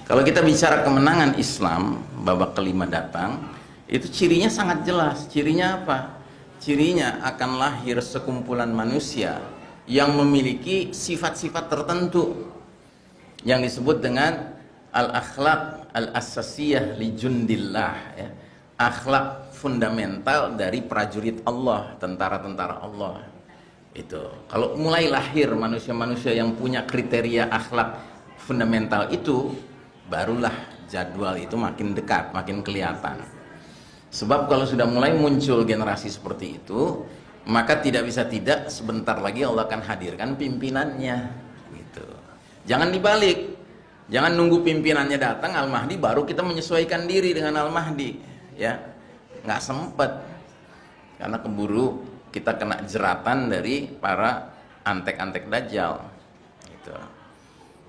Kalau kita bicara kemenangan Islam, babak kelima datang, itu cirinya sangat jelas. Cirinya apa? Cirinya akan lahir sekumpulan manusia yang memiliki sifat-sifat tertentu yang disebut dengan al-akhlaq al-asasiyah li jundillah, ya. Akhlak fundamental dari prajurit Allah, tentara-tentara Allah. Itu kalau mulai lahir manusia-manusia yang punya kriteria akhlak fundamental itu, barulah jadwal itu makin dekat, makin kelihatan. Sebab kalau sudah mulai muncul generasi seperti itu, maka tidak bisa tidak sebentar lagi Allah akan hadirkan pimpinannya gitu. Jangan dibalik. Jangan nunggu pimpinannya datang Al-Mahdi baru kita menyesuaikan diri dengan Al-Mahdi, ya. Nggak sempet. Karena keburu kita kena jeratan dari para antek-antek Dajjal gitu.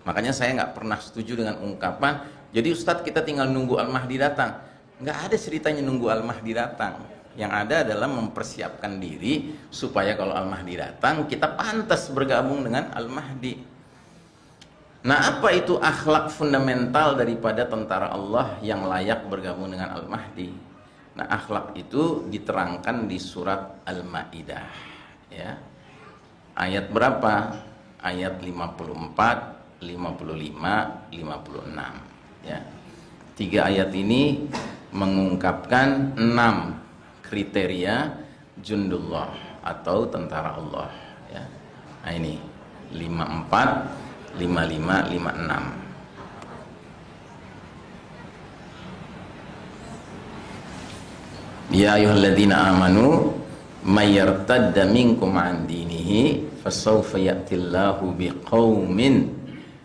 Makanya saya nggak pernah setuju dengan ungkapan jadi Ustadz kita tinggal nunggu Al-Mahdi datang. Nggak ada ceritanya nunggu Al-Mahdi datang. Yang ada adalah mempersiapkan diri supaya kalau Al-Mahdi datang kita pantas bergabung dengan Al-Mahdi. Nah, apa itu akhlak fundamental daripada tentara Allah yang layak bergabung dengan Al-Mahdi? Nah, akhlak itu diterangkan di surat Al-Maidah, ya. Ayat berapa? Ayat 54, 55, 56, ya. 3 ayat ini mengungkapkan 6 kriteria jundullah atau tentara Allah, ya. Nah, ini 54, 55, 56. Ya ayyuhalladzina amanu may yartadda minkum an dinihi fasawfa ya'tillahu biqaumin.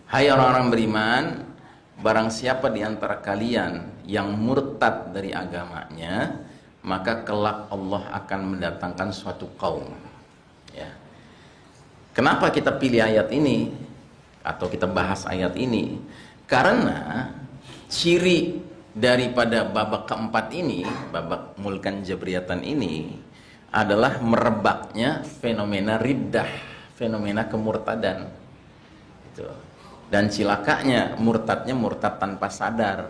Hai orang-orang beriman, barang siapa di antara kalian yang murtad dari agamanya, maka kelak Allah akan mendatangkan suatu kaum, ya. Kenapa kita pilih ayat ini atau kita bahas ayat ini? Karena ciri daripada babak keempat ini, babak mulkan jabriyatan ini adalah merebaknya fenomena riddah, fenomena kemurtadan itu. Dan cilakanya murtadnya murtad tanpa sadar,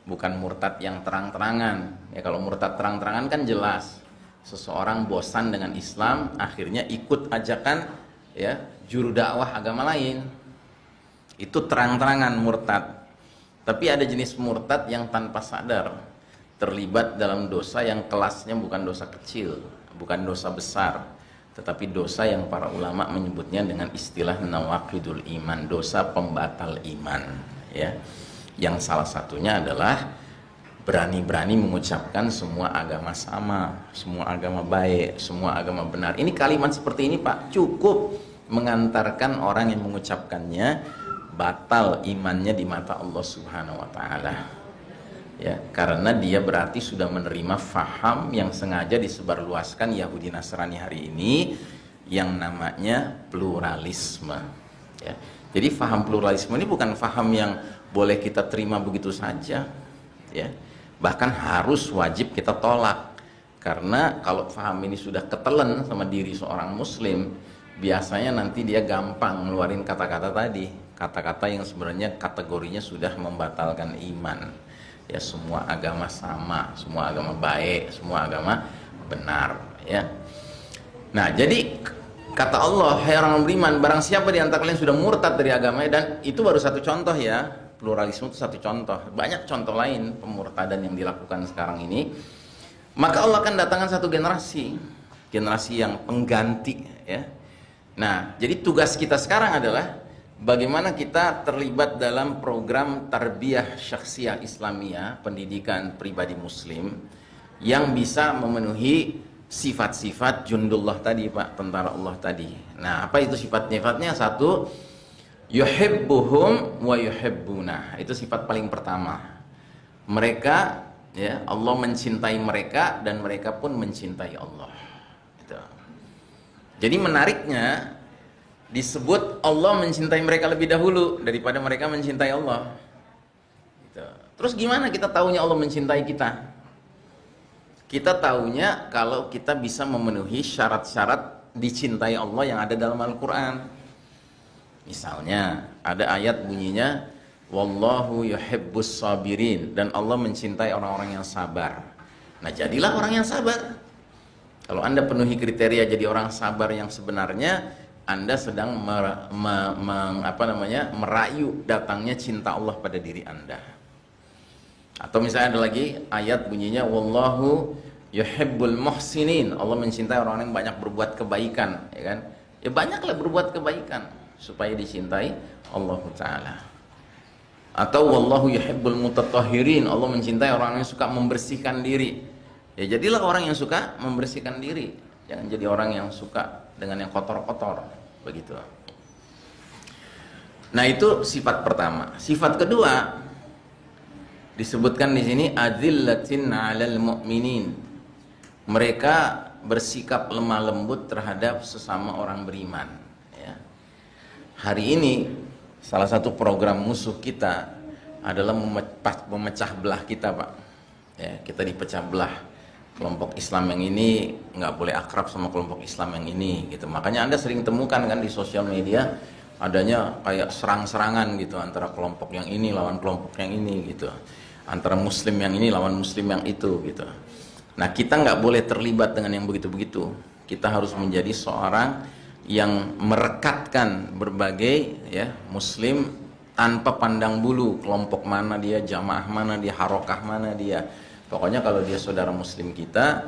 bukan murtad yang terang-terangan. Ya, kalau murtad terang-terangan kan jelas seseorang bosan dengan Islam akhirnya ikut ajakan, ya, juru dakwah agama lain. Itu terang-terangan murtad. Tapi ada jenis murtad yang tanpa sadar terlibat dalam dosa yang kelasnya bukan dosa kecil, bukan dosa besar, tetapi dosa yang para ulama menyebutnya dengan istilah nawaqidul iman, dosa pembatal iman, ya. Yang salah satunya adalah berani-berani mengucapkan semua agama sama, semua agama baik, semua agama benar. Ini kalimat seperti ini, Pak, cukup mengantarkan orang yang mengucapkannya batal imannya di mata Allah Subhanahu wa taala. Ya, karena dia berarti sudah menerima faham yang sengaja disebarluaskan Yahudi Nasrani hari ini yang namanya pluralisme. Ya. Jadi faham pluralisme ini bukan faham yang boleh kita terima begitu saja, ya. Bahkan harus wajib kita tolak. Karena kalau faham ini sudah ketelen sama diri seorang muslim, biasanya nanti dia gampang ngeluarin kata-kata tadi, kata-kata yang sebenarnya kategorinya sudah membatalkan iman. Ya, semua agama sama, semua agama baik, semua agama benar, ya. Nah, jadi kata Allah, hai orang beriman, barang siapa di antara kalian sudah murtad dari agamanya, dan itu baru satu contoh, ya. Pluralisme itu satu contoh. Banyak contoh lain pemurtadan yang dilakukan sekarang ini. Maka Allah akan datangkan satu generasi yang pengganti, ya. Nah, jadi tugas kita sekarang adalah bagaimana kita terlibat dalam program tarbiyah syakhsiyah Islamiyah, pendidikan pribadi muslim yang bisa memenuhi sifat-sifat jundullah tadi, Pak, tentara Allah tadi. Nah, apa itu sifat-sifatnya? Satu, yuhibbuhum wa yuhibbuna. Itu sifat paling pertama. Mereka, ya, Allah mencintai mereka dan mereka pun mencintai Allah. Gitu. Jadi menariknya disebut Allah mencintai mereka lebih dahulu daripada mereka mencintai Allah. Gitu. Terus gimana kita tahunya Allah mencintai kita? Kita tahunya kalau kita bisa memenuhi syarat-syarat dicintai Allah yang ada dalam Al-Quran. Misalnya ada ayat bunyinya wallahu yuhibbus sabirin, dan Allah mencintai orang-orang yang sabar. Nah, jadilah orang yang sabar. Kalau Anda penuhi kriteria jadi orang sabar yang sebenarnya, Anda sedang merayu datangnya cinta Allah pada diri Anda. Atau misalnya ada lagi ayat bunyinya wallahu yuhibbul muhsinin, Allah mencintai orang yang banyak berbuat kebaikan, ya kan? Ya banyaklah berbuat kebaikan supaya dicintai Allah Ta'ala. Atau wallahu yuhibbul mutatahhirin, Allah mencintai orang yang suka membersihkan diri. Ya jadilah orang yang suka membersihkan diri, jangan jadi orang yang suka dengan yang kotor-kotor, begitu. Nah, itu sifat pertama. Sifat kedua disebutkan di sini adzillatin 'alal mu'minin. Mereka bersikap lemah lembut terhadap sesama orang beriman, ya. Hari ini salah satu program musuh kita adalah memecah belah kita, Pak. Ya, kita dipecah belah. Kelompok Islam yang ini nggak boleh akrab sama kelompok Islam yang ini, gitu. Makanya Anda sering temukan kan di sosial media adanya kayak serang-serangan gitu antara kelompok yang ini lawan kelompok yang ini, gitu. Antara Muslim yang ini lawan Muslim yang itu, gitu. Nah, kita nggak boleh terlibat dengan yang begitu-begitu. Kita harus menjadi seorang yang merekatkan berbagai ya Muslim tanpa pandang bulu kelompok mana dia, jamaah mana dia, harokah mana dia. Pokoknya kalau dia saudara Muslim kita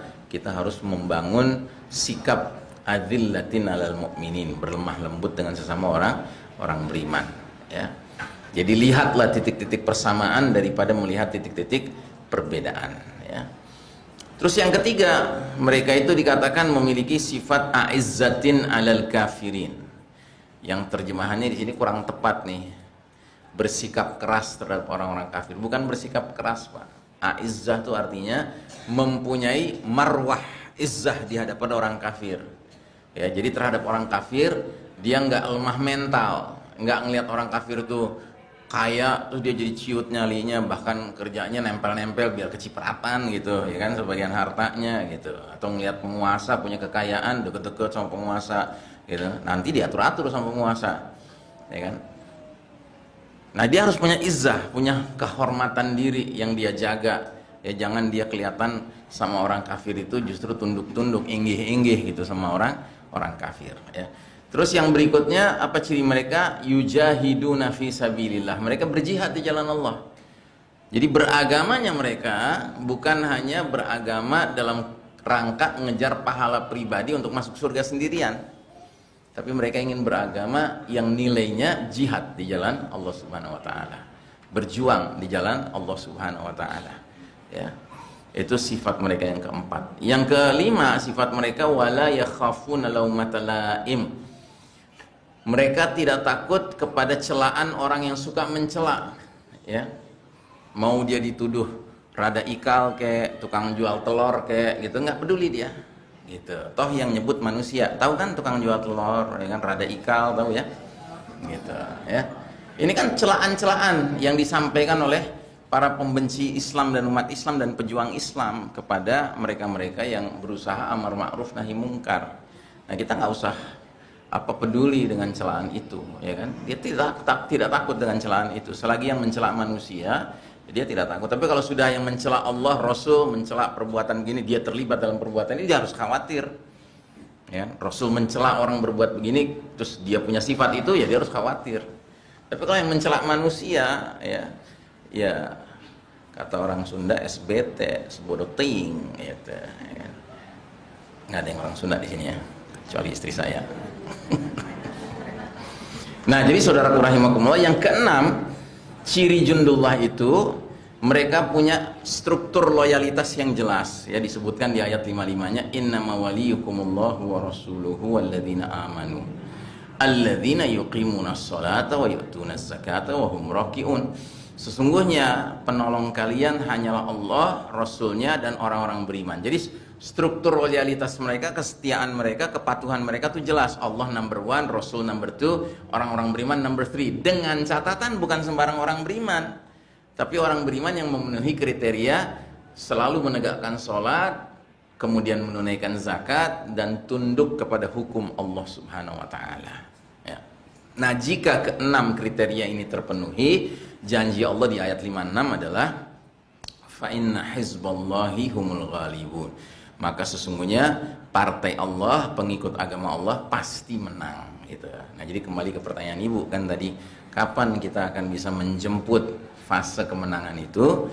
harus membangun sikap adzillatin 'alal mu'minin, berlemah lembut dengan sesama orang beriman, ya. Jadi lihatlah titik-titik persamaan daripada melihat titik-titik perbedaan, ya. Terus yang ketiga, mereka itu dikatakan memiliki sifat a'izzatin 'alal kafirin. Yang terjemahannya di sini kurang tepat nih. Bersikap keras terhadap orang-orang kafir. Bukan bersikap keras, Pak. A'izzah itu artinya mempunyai marwah izzah di hadapan orang kafir. Ya, jadi terhadap orang kafir dia nggak lemah mental, nggak ngelihat orang kafir itu kaya terus dia jadi ciut nyalinya, bahkan kerjanya nempel-nempel biar kecipratan gitu, ya kan, sebagian hartanya gitu. Atau ngelihat penguasa punya kekayaan deket-deket sama penguasa gitu, nanti diatur-atur sama penguasa, ya kan. Nah, dia harus punya izzah, punya kehormatan diri yang dia jaga. Ya, jangan dia kelihatan sama orang kafir itu justru tunduk-tunduk, inggih-inggih gitu sama orang kafir, ya. Terus yang berikutnya, apa ciri mereka? Yujahiduna fi sabilillah. Mereka berjihad di jalan Allah. Jadi beragamanya mereka bukan hanya beragama dalam rangka mengejar pahala pribadi untuk masuk surga sendirian, tapi mereka ingin beragama yang nilainya jihad di jalan Allah Subhanahu wa taala. Berjuang di jalan Allah Subhanahu wa taala. Ya. Itu sifat mereka yang keempat. Yang kelima, sifat mereka wala yakhafuna laumata laim. Mereka tidak takut kepada celaan orang yang suka mencela, ya. Mau dia dituduh rada ikal kayak tukang jual telur kayak gitu, nggak peduli dia. Gitu. Toh yang nyebut manusia, tahu kan tukang jual telur, ya kan, rada ikal, tahu ya, gitu, ya. Ini kan celaan-celaan yang disampaikan oleh para pembenci Islam dan umat Islam dan pejuang Islam kepada mereka-mereka yang berusaha amar ma'ruf nahi mungkar. Nah, kita nggak usah peduli dengan celaan itu, ya kan. Dia tidak takut dengan celaan itu selagi yang mencela manusia. Dia tidak takut. Tapi kalau sudah yang mencela Allah, Rasul, mencela perbuatan gini, dia terlibat dalam perbuatan ini, dia harus khawatir. Ya, Rasul mencela orang berbuat begini, terus dia punya sifat itu, ya dia harus khawatir. Tapi kalau yang mencela manusia, ya kata orang Sunda SBT, sebodoh ting, gitu. Ya. Nggak ada yang orang Sunda di sini ya, kecuali istri saya. Nah, jadi saudaraku rahimakumullah, yang keenam, ciri jundullah itu mereka punya struktur loyalitas yang jelas, ya, disebutkan di ayat 55-nya innama waliyukumullahu wa rasuluhu walladzina amanu alladzina yuqimunas sholata wa yu'tunaz zakata wa hum raki'un. Sesungguhnya penolong kalian hanyalah Allah, Rasulnya, dan orang-orang beriman. Jadi struktur loyalitas mereka, kesetiaan mereka, kepatuhan mereka tuh jelas. Allah number one, Rasul number two, orang-orang beriman number three. Dengan catatan bukan sembarang orang beriman, tapi orang beriman yang memenuhi kriteria selalu menegakkan sholat, kemudian menunaikan zakat, dan tunduk kepada hukum Allah Subhanahu wa ta'ala, ya. Nah, jika keenam kriteria ini terpenuhi, janji Allah di ayat 56 adalah fa inna hizballahi humul ghalibun. Maka sesungguhnya partai Allah, pengikut agama Allah pasti menang gitu. Nah, jadi kembali ke pertanyaan Ibu kan tadi, kapan kita akan bisa menjemput fase kemenangan itu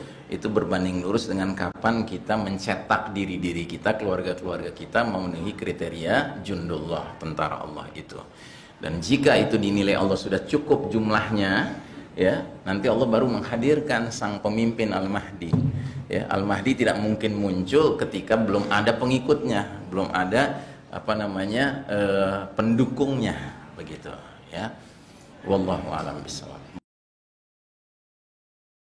berbanding lurus dengan kapan kita mencetak diri-diri kita, keluarga-keluarga kita memenuhi kriteria jundullah, tentara Allah itu. Dan jika itu dinilai Allah sudah cukup jumlahnya, ya, nanti Allah baru menghadirkan sang pemimpin Al-Mahdi. Ya, Al-Mahdi tidak mungkin muncul ketika belum ada pengikutnya, belum ada pendukungnya, begitu, ya. Wallahu a'lam bishawab.